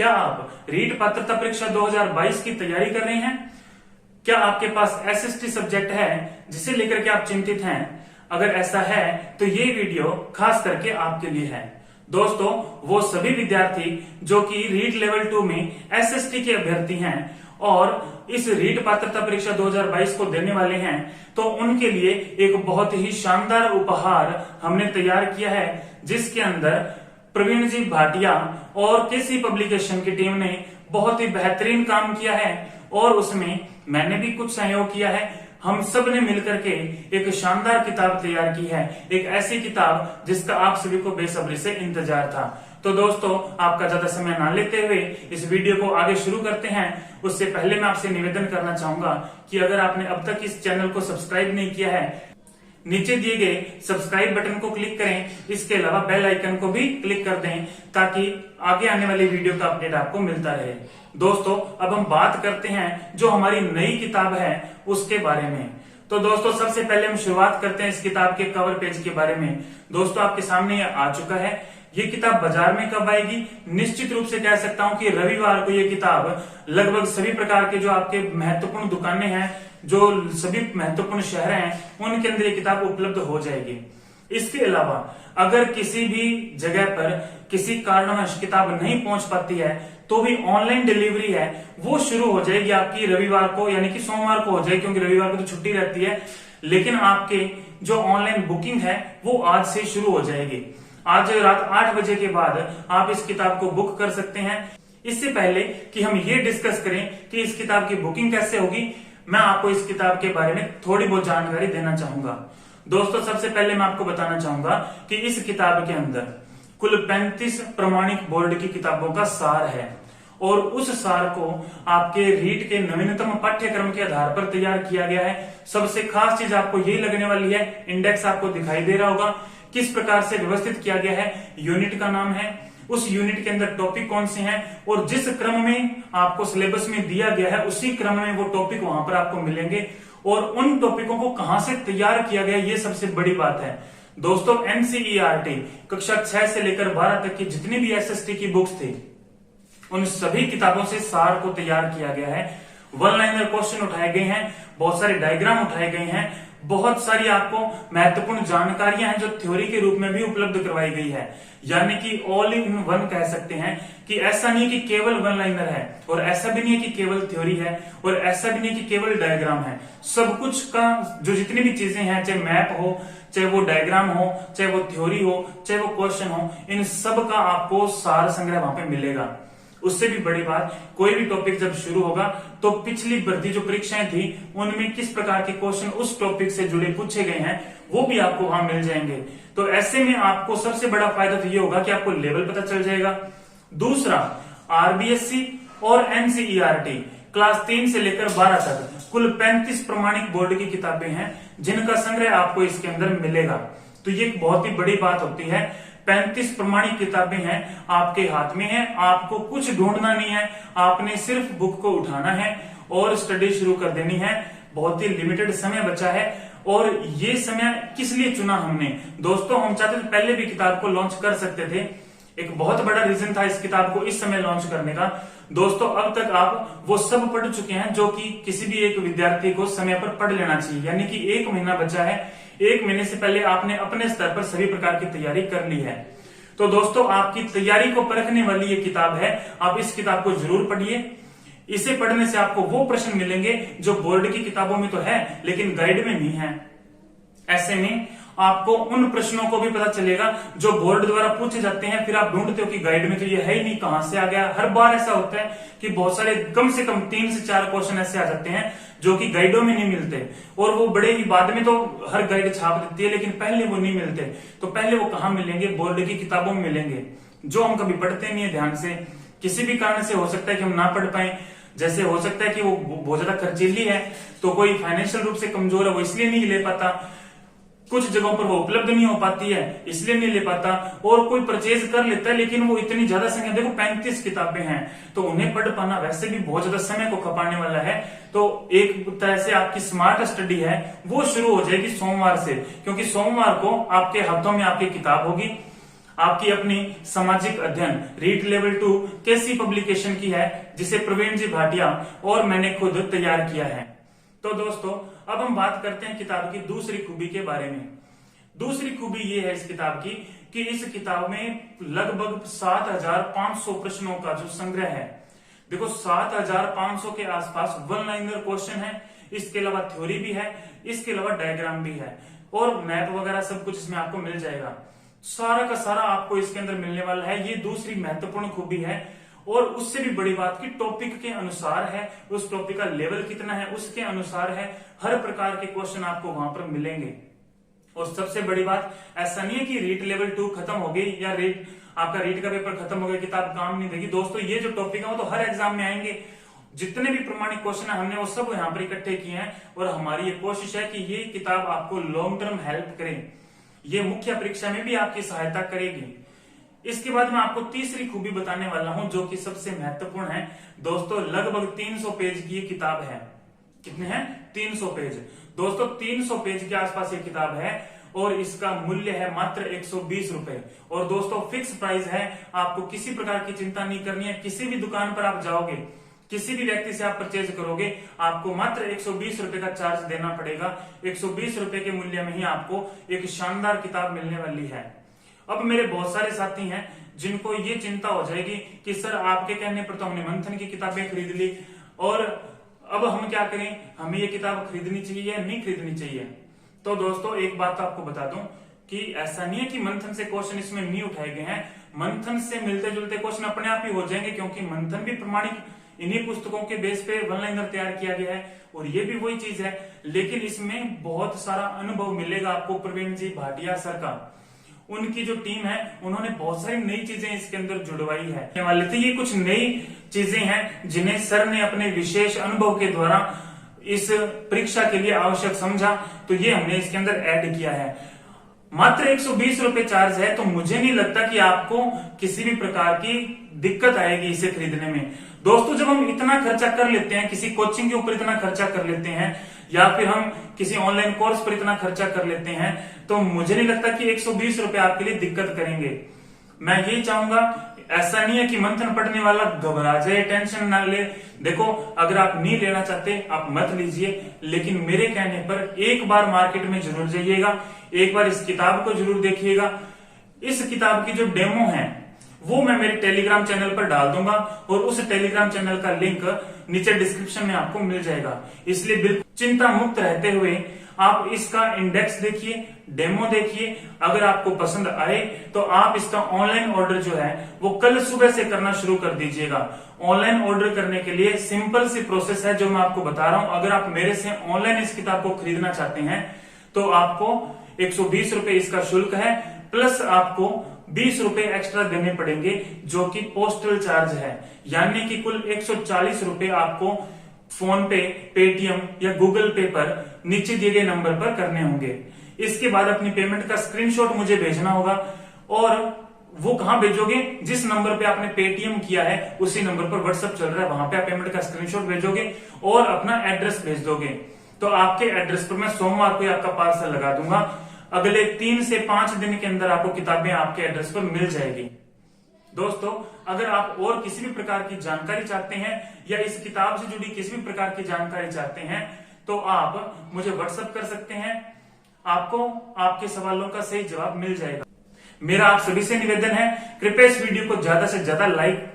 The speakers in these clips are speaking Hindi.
क्या आप रीट पात्रता परीक्षा 2022 की तैयारी कर रहे हैं? क्या आपके पास एसएसटी सब्जेक्ट है जिसे लेकर के आप चिंतित हैं? अगर ऐसा है तो ये वीडियो खास करके आपके लिए है। दोस्तों, वो सभी विद्यार्थी जो कि रीट लेवल 2 में एसएसटी के अभ्यर्थी हैं और इस रीट पात्रता परीक्षा 2022 को देने वाले हैं, तो उनके लिए एक बहुत ही शानदार उपहार हमने तैयार किया है, जिसके अंदर प्रवीण जी भाटिया और केसी पब्लिकेशन की टीम ने बहुत ही बेहतरीन काम किया है और उसमें मैंने भी कुछ सहयोग किया है। हम सब ने मिलकर के एक शानदार किताब तैयार की है, एक ऐसी किताब जिसका आप सभी को बेसब्री से इंतजार था। तो दोस्तों, आपका ज्यादा समय ना लेते हुए इस वीडियो को आगे शुरू करते हैं। उससे पहले मैं आपसे निवेदन करना चाहूंगा कि अगर आपने अब तक इस चैनल को सब्सक्राइब नहीं किया है, नीचे दिए गए सब्सक्राइब बटन को क्लिक करें। इसके अलावा बेल आइकन को भी क्लिक कर दें ताकि आगे आने वाली वीडियो का अपडेट आपको मिलता रहे। दोस्तों, अब हम बात करते हैं जो हमारी नई किताब है उसके बारे में। तो दोस्तों, सबसे पहले हम शुरुआत करते हैं इस किताब के कवर पेज के बारे में। दोस्तों, आपके सामने ये आ चुका है। ये किताब बाजार में कब आएगी? निश्चित रूप से कह सकता हूं कि रविवार को ये किताब लगभग सभी प्रकार के जो आपके महत्वपूर्ण दुकानें हैं, जो सभी महत्वपूर्ण शहर हैं, उनके अंदर ये किताब उपलब्ध हो जाएगी। इसके अलावा अगर किसी भी जगह पर किसी कारणवश किताब नहीं पहुंच पाती है तो भी ऑनलाइन डिलीवरी है वो शुरू हो जाएगी आपकी रविवार को, यानी कि सोमवार को हो जाएगी, क्योंकि रविवार को तो छुट्टी रहती है। लेकिन आपके जो ऑनलाइन बुकिंग है वो आज से शुरू हो जाएगी। आज रात 8 बजे के बाद आप इस किताब को बुक कर सकते हैं। इससे पहले कि हम ये डिस्कस करें कि इस किताब की बुकिंग कैसे होगी, मैं आपको इस किताब के बारे में थोड़ी बहुत जानकारी देना चाहूंगा। दोस्तों, सबसे पहले मैं आपको बताना चाहूंगा कि इस किताब के अंदर कुल 35 प्रमाणिक बोर्ड की किताबों का सार है और उस सार को आपके रीट के नवीनतम पाठ्यक्रम के आधार पर तैयार किया गया है। सबसे खास चीज आपको यही लगने वाली है, इंडेक्स आपको दिखाई दे रहा होगा, किस प्रकार से व्यवस्थित किया गया है, यूनिट का नाम है, उस यूनिट के अंदर टॉपिक कौन से हैं और जिस क्रम में आपको सिलेबस में दिया गया है उसी क्रम में वो टॉपिक वहां पर आपको मिलेंगे। और उन टॉपिकों को कहां से तैयार किया गया, ये सबसे बड़ी बात है। दोस्तों, एनसीईआरटी कक्षा 6 से लेकर 12 तक की जितनी भी एसएसटी की बुक्स थी, उन सभी किताबों से सार को तैयार किया गया है। वन लाइनर क्वेश्चन उठाए गए हैं, बहुत सारे डायग्राम उठाए गए हैं, बहुत सारी आपको महत्वपूर्ण जानकारियां हैं जो थ्योरी के रूप में भी उपलब्ध करवाई गई है। यानी कि ऑल इन वन कह सकते हैं कि ऐसा नहीं कि केवल वन लाइनर है और ऐसा भी नहीं है कि केवल थ्योरी है और ऐसा भी नहीं कि केवल डायग्राम है। सब कुछ का जो जितनी भी चीजें हैं, चाहे मैप हो, चाहे वो डायग्राम हो, चाहे वो थ्योरी हो, चाहे वो क्वेश्चन हो, इन सब का आपको सार संग्रह वहां पे मिलेगा। उससे भी बड़ी बात, कोई भी टॉपिक जब शुरू होगा तो पिछली भर्ती जो परीक्षाएं थी उनमें किस प्रकार के क्वेश्चन उस टॉपिक से जुड़े पूछे गए हैं वो भी आपको वहां मिल जाएंगे। तो ऐसे में आपको सबसे बड़ा फायदा तो ये होगा कि आपको लेवल पता चल जाएगा। दूसरा, आरबीएससी और एनसीईआरटी क्लास 3 से लेकर 12 तक कुल 35 प्रमाणिक बोर्ड की किताबें हैं जिनका संग्रह आपको इसके अंदर मिलेगा। तो ये एक बहुत ही बड़ी बात होती है। 35 प्रमाणिक किताबें हैं, आपके हाथ में है, आपको कुछ ढूंढना नहीं है, आपने सिर्फ बुक को उठाना है और स्टडी शुरू कर देनी है। बहुत ही लिमिटेड समय बचा है और ये समय किस लिए चुना हमने? दोस्तों, हम चाहते थे पहले भी किताब को लॉन्च कर सकते थे, एक बहुत बड़ा रीजन था इस किताब को इस समय लॉन्च करने का। दोस्तों, अब तक आप वो सब पढ़ चुके हैं जो कि किसी भी एक विद्यार्थी को समय पर पढ़ लेना चाहिए। यानी कि 1 महीना बचा है, 1 महीने से पहले आपने अपने स्तर पर सभी प्रकार की तैयारी कर ली है। तो दोस्तों, आपकी तैयारी को परखने वाली ये किताब है, आप इस किताब को जरूर पढ़िए। इसे पढ़ने से आपको वो प्रश्न मिलेंगे जो बोर्ड की किताबों में तो है लेकिन गाइड में नहीं है। ऐसे में आपको उन प्रश्नों को भी पता चलेगा जो बोर्ड द्वारा पूछे जाते हैं, फिर आप ढूंढते हो कि गाइड में तो ये है ही नहीं, कहां से आ गया। हर बार ऐसा होता है कि बहुत सारे कम से कम 3 से 4 क्वेश्चन ऐसे आ जाते हैं जो कि गाइडों में नहीं मिलते और वो बड़े ही बाद में तो हर गाइड छाप देती है, लेकिन पहले वो नहीं मिलते। तो पहले वो कहाँ मिलेंगे? बोर्ड की किताबों में मिलेंगे, जो हम कभी पढ़ते नहीं है ध्यान से। किसी भी कारण से हो सकता है कि हम ना पढ़ पाए, जैसे हो सकता है कि वो बहुत ज्यादा खर्चीली है, तो कोई फाइनेंशियल रूप से कमजोर है, वो इसलिए नहीं ले पाता। कुछ जगहों पर वो उपलब्ध नहीं हो पाती है इसलिए नहीं ले पाता, और कोई परचेज कर लेता है लेकिन वो इतनी ज्यादा संख्या, देखो 35 किताबें हैं तो उन्हें पढ़ पाना वैसे भी बहुत ज्यादा समय को खपाने वाला है। तो एक तरह से आपकी स्मार्ट स्टडी है वो शुरू हो जाएगी सोमवार से, क्योंकि सोमवार को आपके हाथों में आपकी किताब होगी, आपकी अपनी सामाजिक अध्ययन रीट लेवल 2 कैसी पब्लिकेशन की है, जिसे प्रवीण जी भाटिया और मैंने खुद तैयार किया है। तो दोस्तों अब हम बात करते हैं किताब की दूसरी खूबी के बारे में। दूसरी खूबी ये है इस किताब की कि इस किताब में लगभग 7500 प्रश्नों का जो संग्रह है, देखो 7500 के आसपास वन लाइनर क्वेश्चन है, इसके अलावा थ्योरी भी है, इसके अलावा डायग्राम भी है और मैप वगैरह सब कुछ इसमें आपको मिल जाएगा। सारा का सारा आपको इसके अंदर मिलने वाला है। ये दूसरी महत्वपूर्ण खूबी है। और उससे भी बड़ी बात कि टॉपिक के अनुसार है, उस टॉपिक का लेवल कितना है उसके अनुसार है, हर प्रकार के क्वेश्चन आपको वहां पर मिलेंगे। और सबसे बड़ी बात, ऐसा नहीं है कि रीट लेवल 2 खत्म हो गई या आपका रीट का पेपर खत्म हो गया, किताब काम नहीं देगी। दोस्तों ये जो टॉपिक है वो तो हर एग्जाम में आएंगे। जितने भी प्रमाणिक क्वेश्चन है हमने वो सब यहाँ पर इकट्ठे किए हैं और हमारी ये कोशिश है कि ये किताब आपको लॉन्ग टर्म हेल्प करे, ये मुख्य परीक्षा में भी आपकी सहायता करेगी। इसके बाद मैं आपको तीसरी खूबी बताने वाला हूं जो कि सबसे महत्वपूर्ण है। दोस्तों लगभग 300 पेज की ये किताब है। कितने हैं? 300 पेज। दोस्तों 300 पेज के आसपास ये किताब है और इसका मूल्य है मात्र 120 रुपए। और दोस्तों फिक्स प्राइस है, आपको किसी प्रकार की चिंता नहीं करनी है। किसी भी दुकान पर आप जाओगे, किसी भी व्यक्ति से आप परचेज करोगे, आपको मात्र 120 रुपए का चार्ज देना पड़ेगा। 120 रुपए के मूल्य में ही आपको एक शानदार किताब मिलने वाली है। अब मेरे बहुत सारे साथी हैं जिनको ये चिंता हो जाएगी कि सर आपके कहने पर तो हमने मंथन की किताबें खरीद ली और अब हम क्या करें, हमें ये किताब खरीदनी चाहिए या नहीं खरीदनी चाहिए। तो दोस्तों एक बात आपको बता दूं कि ऐसा नहीं है कि मंथन से क्वेश्चन इसमें नहीं उठाए गए हैं। मंथन से मिलते जुलते क्वेश्चन अपने आप ही हो जाएंगे, क्योंकि मंथन भी प्रमाणिक इन्हीं पुस्तकों के बेस पे वन लाइनर तैयार किया गया है और ये भी वही चीज है। लेकिन इसमें बहुत सारा अनुभव मिलेगा आपको प्रवीण जी भाटिया सर का। उनकी जो टीम है उन्होंने बहुत सारी नई चीजें इसके अंदर जुड़वाई है वाले थे। ये कुछ नई चीजें हैं जिन्हें सर ने अपने विशेष अनुभव के द्वारा इस परीक्षा के लिए आवश्यक समझा, तो ये हमने इसके अंदर ऐड किया है। मात्र 120 रुपए चार्ज है, तो मुझे नहीं लगता कि आपको किसी भी प्रकार की दिक्कत आएगी इसे खरीदने में। दोस्तों जब हम इतना खर्चा कर लेते हैं, किसी कोचिंग के ऊपर इतना खर्चा कर लेते हैं या फिर हम किसी ऑनलाइन कोर्स पर इतना खर्चा कर लेते हैं, तो मुझे नहीं लगता कि 120 रुपए आपके लिए दिक्कत करेंगे। मैं ये चाहूंगा, ऐसा नहीं है कि मंथन पढ़ने वाला घबरा जाए, टेंशन ना ले। देखो अगर आप नहीं लेना चाहते आप मत लीजिए, लेकिन मेरे कहने पर एक बार मार्केट में जरूर जाइएगा, एक बार इस किताब को जरूर देखिएगा। इस किताब की जो डेमो है वो मैं मेरे टेलीग्राम चैनल पर डाल दूंगा और उस टेलीग्राम चैनल का लिंक नीचे डिस्क्रिप्शन में आपको मिल जाएगा। इसलिए बिल्कुल चिंता मुक्त रहते हुए आप इसका इंडेक्स देखिए, डेमो देखिए। अगर आपको पसंद आए तो आप इसका ऑनलाइन ऑर्डर जो है वो कल सुबह से करना शुरू कर दीजिएगा। ऑनलाइन ऑर्डर करने के लिए सिंपल सी प्रोसेस है जो मैं आपको बता रहा हूं। अगर आप मेरे से ऑनलाइन इस किताब को खरीदना चाहते हैं तो आपको 120 रुपए इसका शुल्क है, प्लस आपको 20 रुपए एक्स्ट्रा देने पड़ेंगे जो कि पोस्टल चार्ज है। यानी कि कुल 140 रुपए आपको फोन पे, पेटीएम या गूगल पे पर नीचे दिए गए नंबर पर करने होंगे। इसके बाद अपनी पेमेंट का स्क्रीनशॉट मुझे भेजना होगा और वो कहां भेजोगे? जिस नंबर पे आपने पेटीएम किया है उसी नंबर पर व्हाट्सएप चल रहा है, वहां पे आप पेमेंट का स्क्रीनशॉट भेजोगे और अपना एड्रेस भेज दोगे। तो आपके एड्रेस पर मैं सोमवार को आपका पार्सल लगा दूंगा। अगले 3 से 5 दिन के अंदर आपको किताबें आपके एड्रेस पर मिल जाएगी। दोस्तों अगर आप और किसी भी प्रकार की जानकारी चाहते हैं या इस किताब से जुड़ी किसी भी प्रकार की जानकारी चाहते हैं तो आप मुझे व्हाट्सएप कर सकते हैं, आपको आपके सवालों का सही जवाब मिल जाएगा। मेरा आप सभी से निवेदन है, कृपया इस वीडियो को ज्यादा से ज्यादा लाइक,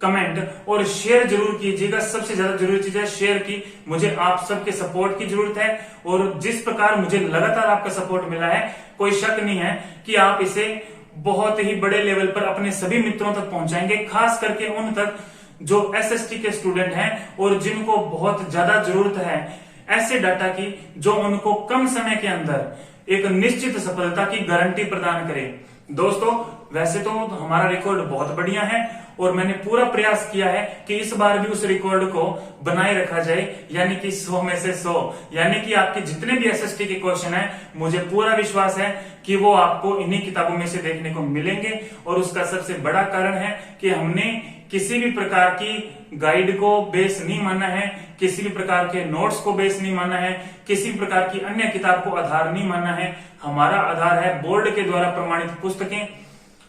कमेंट और शेयर जरूर कीजिएगा। सबसे ज्यादा जरूरी चीज है शेयर की। मुझे आप सबके सपोर्ट की जरूरत है और जिस प्रकार मुझे लगातार आपका सपोर्ट मिला है, कोई शक नहीं है कि आप इसे बहुत ही बड़े लेवल पर अपने सभी मित्रों तक पहुंचाएंगे, खास करके उन तक जो एसएसटी के स्टूडेंट हैं और जिनको बहुत ज्यादा जरूरत है ऐसे डाटा की जो उनको कम समय के अंदर एक निश्चित सफलता की गारंटी प्रदान करे। दोस्तों वैसे तो हमारा रिकॉर्ड बहुत बढ़िया है और मैंने पूरा प्रयास किया है कि इस बार भी उस रिकॉर्ड को बनाए रखा जाए, यानी कि 100 में से 100, यानी कि आपके जितने भी एसएसटी के क्वेश्चन हैं मुझे पूरा विश्वास है कि वो आपको इन्हीं किताबों में से देखने को मिलेंगे। और उसका सबसे बड़ा कारण है कि हमने किसी भी प्रकार की गाइड को बेस नहीं माना है, किसी भी प्रकार के नोट्स को बेस नहीं माना है, किसी भी प्रकार की अन्य किताब को आधार नहीं माना है। हमारा आधार है बोर्ड के द्वारा प्रमाणित पुस्तकें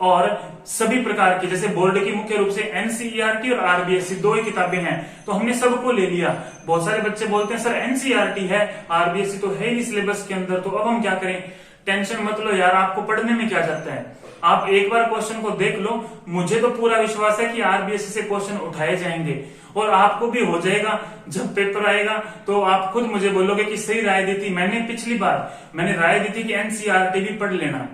और सभी प्रकार की, जैसे बोर्ड की मुख्य रूप से एनसीईआरटी और आरबीएससी दो ही किताबें हैं, तो हमने सबको ले लिया। बहुत सारे बच्चे बोलते हैं सर एनसीईआरटी है, आरबीएससी तो है ही नहीं सिलेबस के अंदर, तो अब हम क्या करें। टेंशन मत लो यार, आपको पढ़ने में क्या जाता है। आप एक बार क्वेश्चन को देख लो, मुझे तो पूरा विश्वास है कि आरबीएससी से क्वेश्चन उठाए जाएंगे और आपको भी हो जाएगा। जब पेपर आएगा तो आप खुद मुझे बोलोगे कि सही राय दी थी मैंने, पिछली बार मैंने राय दी थी कि एनसीईआरटी भी पढ़ लेना।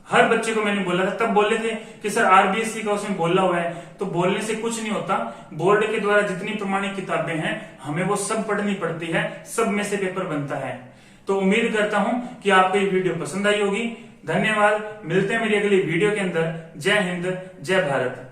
हर बच्चे को मैंने बोला था, तब बोले थे कि सर आरबीएससी का उसमें बोला हुआ है, तो बोलने से कुछ नहीं होता। बोर्ड के द्वारा जितनी प्रमाणित किताबें हैं हमें वो सब पढ़नी पड़ती है, सब में से पेपर बनता है। तो उम्मीद करता हूं कि आपको ये वीडियो पसंद आई होगी। धन्यवाद, मिलते हैं मेरी अगली वीडियो के अंदर। जय हिंद, जय भारत।